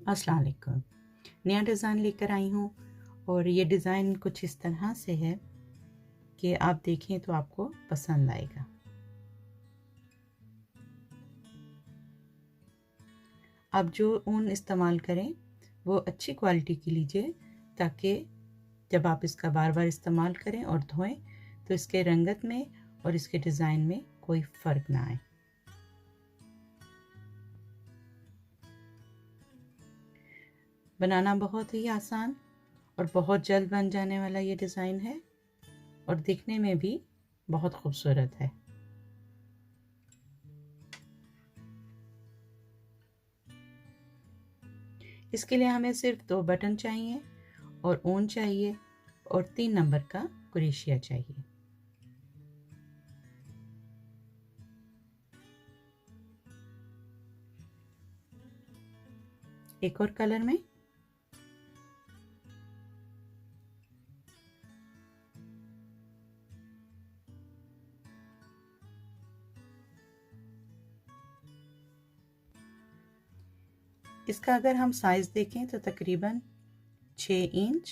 अस्सलाम वालेकुम। नया डिज़ाइन लेकर आई हूँ और ये डिज़ाइन कुछ इस तरह से है कि आप देखें तो आपको पसंद आएगा। आप जो ऊन इस्तेमाल करें वो अच्छी क्वालिटी की लीजिए ताकि जब आप इसका बार बार इस्तेमाल करें और धोएं तो इसके रंगत में और इसके डिज़ाइन में कोई फ़र्क ना आए। बनाना बहुत ही आसान और बहुत जल्द बन जाने वाला ये डिज़ाइन है और दिखने में भी बहुत खूबसूरत है। इसके लिए हमें सिर्फ 2 बटन चाहिए और ऊन चाहिए और 3 नंबर का क्रोशिया चाहिए। एक और कलर में इसका अगर हम साइज देखें तो तकरीबन 6 इंच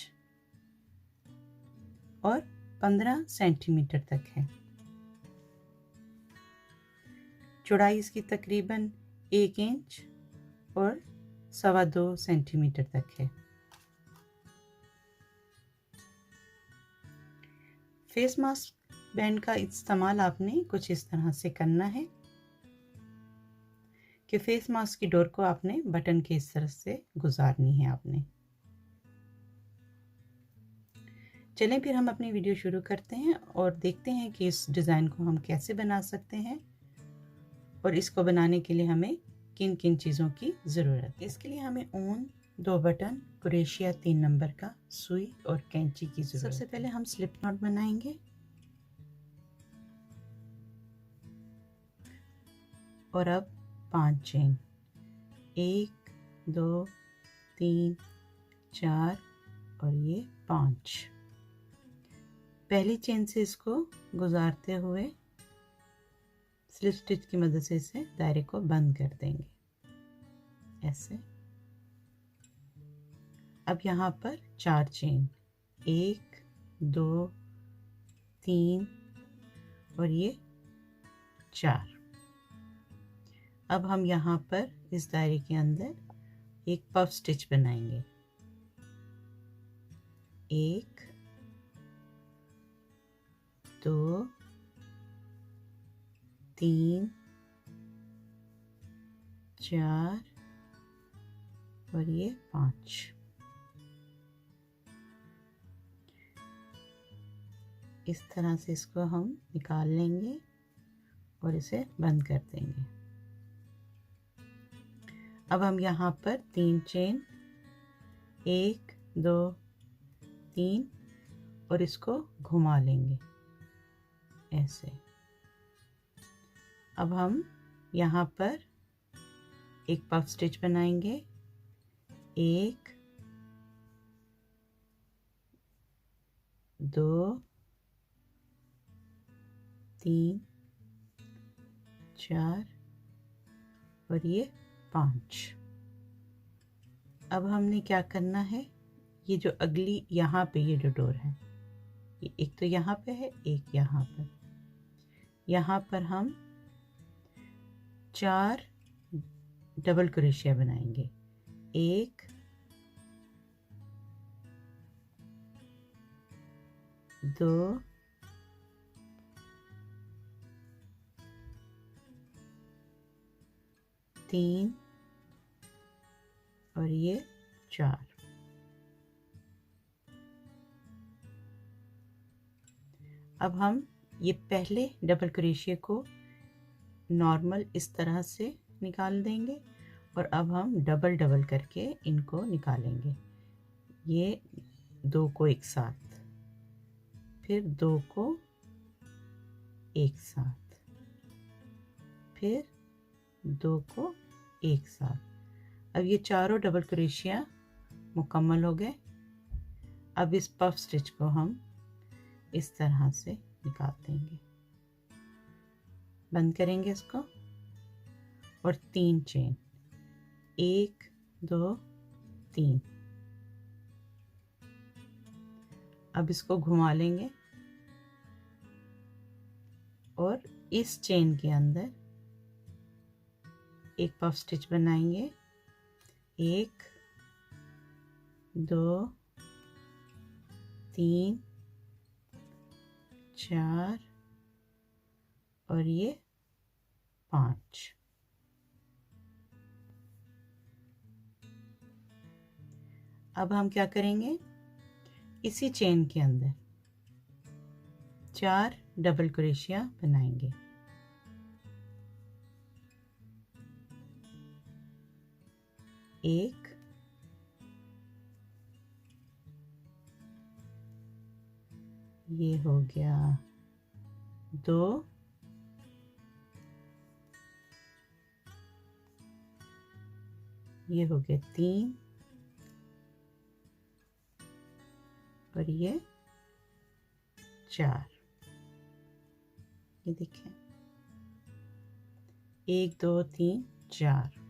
और 15 सेंटीमीटर तक है। चौड़ाई इसकी तकरीबन 1 इंच और 2.25 सेंटीमीटर तक है। फेस मास्क बैंड का इस्तेमाल आपने कुछ इस तरह से करना है कि फेस मास्क की डोर को आपने बटन के इस तरह से गुजारनी है आपने। चलें फिर हम अपनी वीडियो शुरू करते हैं और देखते हैं कि इस डिज़ाइन को हम कैसे बना सकते हैं और इसको बनाने के लिए हमें किन किन चीज़ों की ज़रूरत है। इसके लिए हमें ऊन, 2 बटन, क्रोशिया 3 नंबर का, सुई और कैंची की ज़रूरत है। सबसे पहले हम स्लिप नॉट बनाएंगे और अब 5 चेन, 1 2 3 4 और ये 5। पहली चेन से इसको गुजारते हुए स्लिप स्टिच की मदद से इसे दायरे को बंद कर देंगे ऐसे। अब यहाँ पर 4 चेन, 1 2 3 और ये 4। अब हम यहाँ पर इस दायरे के अंदर एक पफ स्टिच बनाएंगे। 1 2 3 4 और ये 5। इस तरह से इसको हम निकाल लेंगे और इसे बंद कर देंगे। अब हम यहाँ पर 3 चेन, 1 2 3 और इसको घुमा लेंगे ऐसे। अब हम यहाँ पर एक पफ स्टिच बनाएंगे। 1 2 3 4 और ये 5। अब हमने क्या करना है, ये जो अगली यहाँ पे ये जो डोर है, ये एक तो यहाँ पे है, एक यहाँ पर। यहाँ पर हम 4 डबल क्रोशिया बनाएंगे। 1 2 3 और ये 4। अब हम ये पहले डबल क्रोशिया को नॉर्मल इस तरह से निकाल देंगे और अब हम डबल डबल करके इनको निकालेंगे। ये 2 को एक साथ, फिर 2 को एक साथ, फिर 2 को एक साथ। अब ये चारों डबल क्रोशिया मुकम्मल हो गए। अब इस पफ स्टिच को हम इस तरह से निकाल देंगे, बंद करेंगे इसको और 3 चेन, 1 2 3। अब इसको घुमा लेंगे और इस चेन के अंदर एक पफ स्टिच बनाएंगे। 1 2 3 4 और ये 5। अब हम क्या करेंगे, इसी चेन के अंदर 4 डबल क्रोशिया बनाएंगे। एक, ये हो गया 2, ये हो गया 3 और ये 4। ये देखिए 1 2 3 4।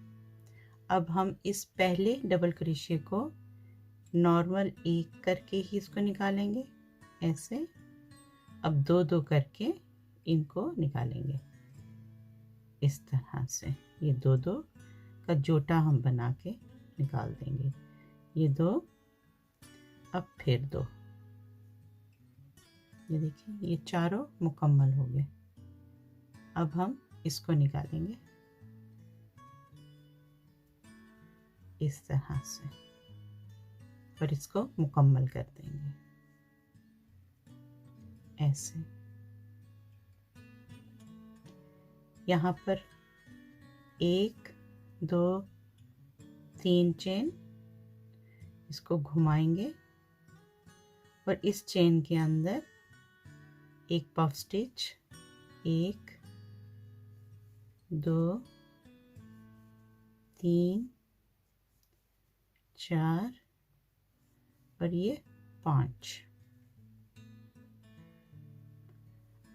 अब हम इस पहले डबल क्रोशिया को नॉर्मल एक करके ही इसको निकालेंगे, ऐसे। अब 2 2 करके इनको निकालेंगे इस तरह से। ये 2 2 का जोटा हम बना के निकाल देंगे। ये 2, अब फिर 2। ये देखिए ये चारों मुकम्मल हो गए। अब हम इसको निकालेंगे इस तरह से और इसको मुकम्मल कर देंगे ऐसे। यहाँ पर 1 2 3 चेन, इसको घुमाएंगे और इस चेन के अंदर एक पफ स्टिच। 1 2 3 4 और ये 5।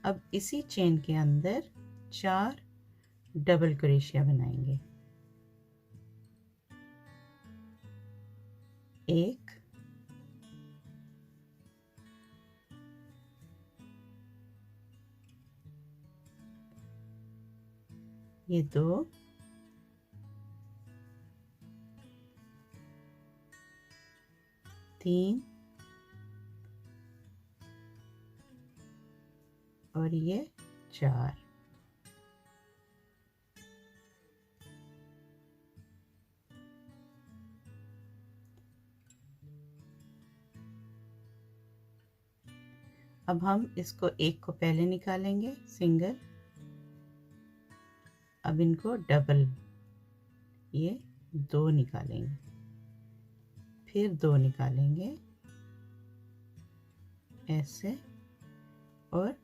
अब इसी चेन के अंदर 4 डबल क्रोशिया बनाएंगे। 1 ये 2 3 और ये 4। अब हम इसको एक को पहले निकालेंगे सिंगल, अब इनको डबल, ये 2 निकालेंगे, फिर 2 निकालेंगे ऐसे और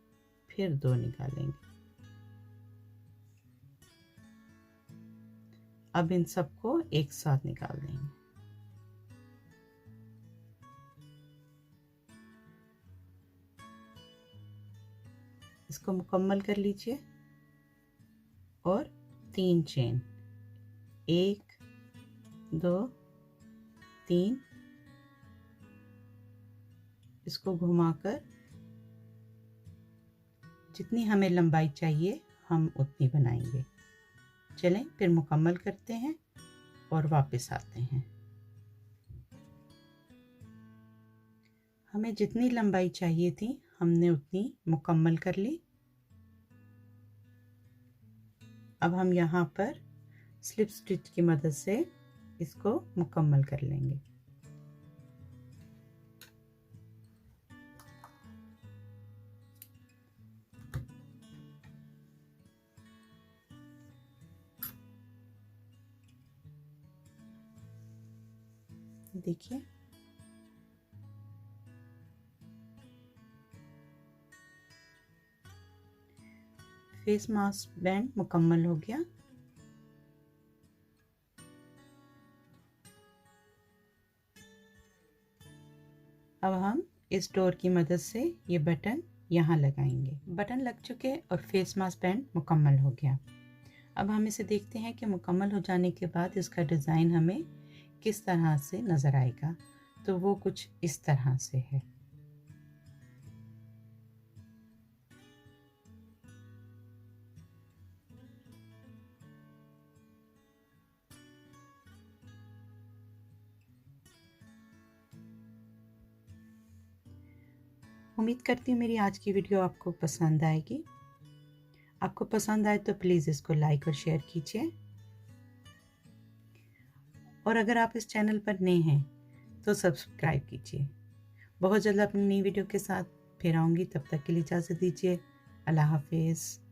फिर 2 निकालेंगे। अब इन सबको एक साथ निकाल देंगे। इसको मुकम्मल कर लीजिए और 3 चेन, 1 2 3, इसको घुमाकर जितनी हमें लंबाई चाहिए हम उतनी बनाएंगे। चलें फिर मुकम्मल करते हैं और वापस आते हैं। हमें जितनी लंबाई चाहिए थी हमने उतनी मुकम्मल कर ली। अब हम यहाँ पर स्लिप स्टिच की मदद से इसको मुकम्मल कर लेंगे। देखिए फेस मास्क बैंड मुकम्मल हो गया। अब हम इस डोर की मदद से ये बटन यहाँ लगाएंगे। बटन लग चुके और फेस मास्क बैंड मुकम्मल हो गया। अब हम इसे देखते हैं कि मुकम्मल हो जाने के बाद इसका डिज़ाइन हमें किस तरह से नज़र आएगा, तो वो कुछ इस तरह से है। उम्मीद करती हूँ मेरी आज की वीडियो आपको पसंद आएगी। आपको पसंद आए तो प्लीज़ इसको लाइक और शेयर कीजिए, और अगर आप इस चैनल पर नए हैं तो सब्सक्राइब कीजिए। बहुत जल्द अपनी नई वीडियो के साथ फिर आऊँगी, तब तक के लिए इजाज़त दीजिए। अल्लाह हाफिज़।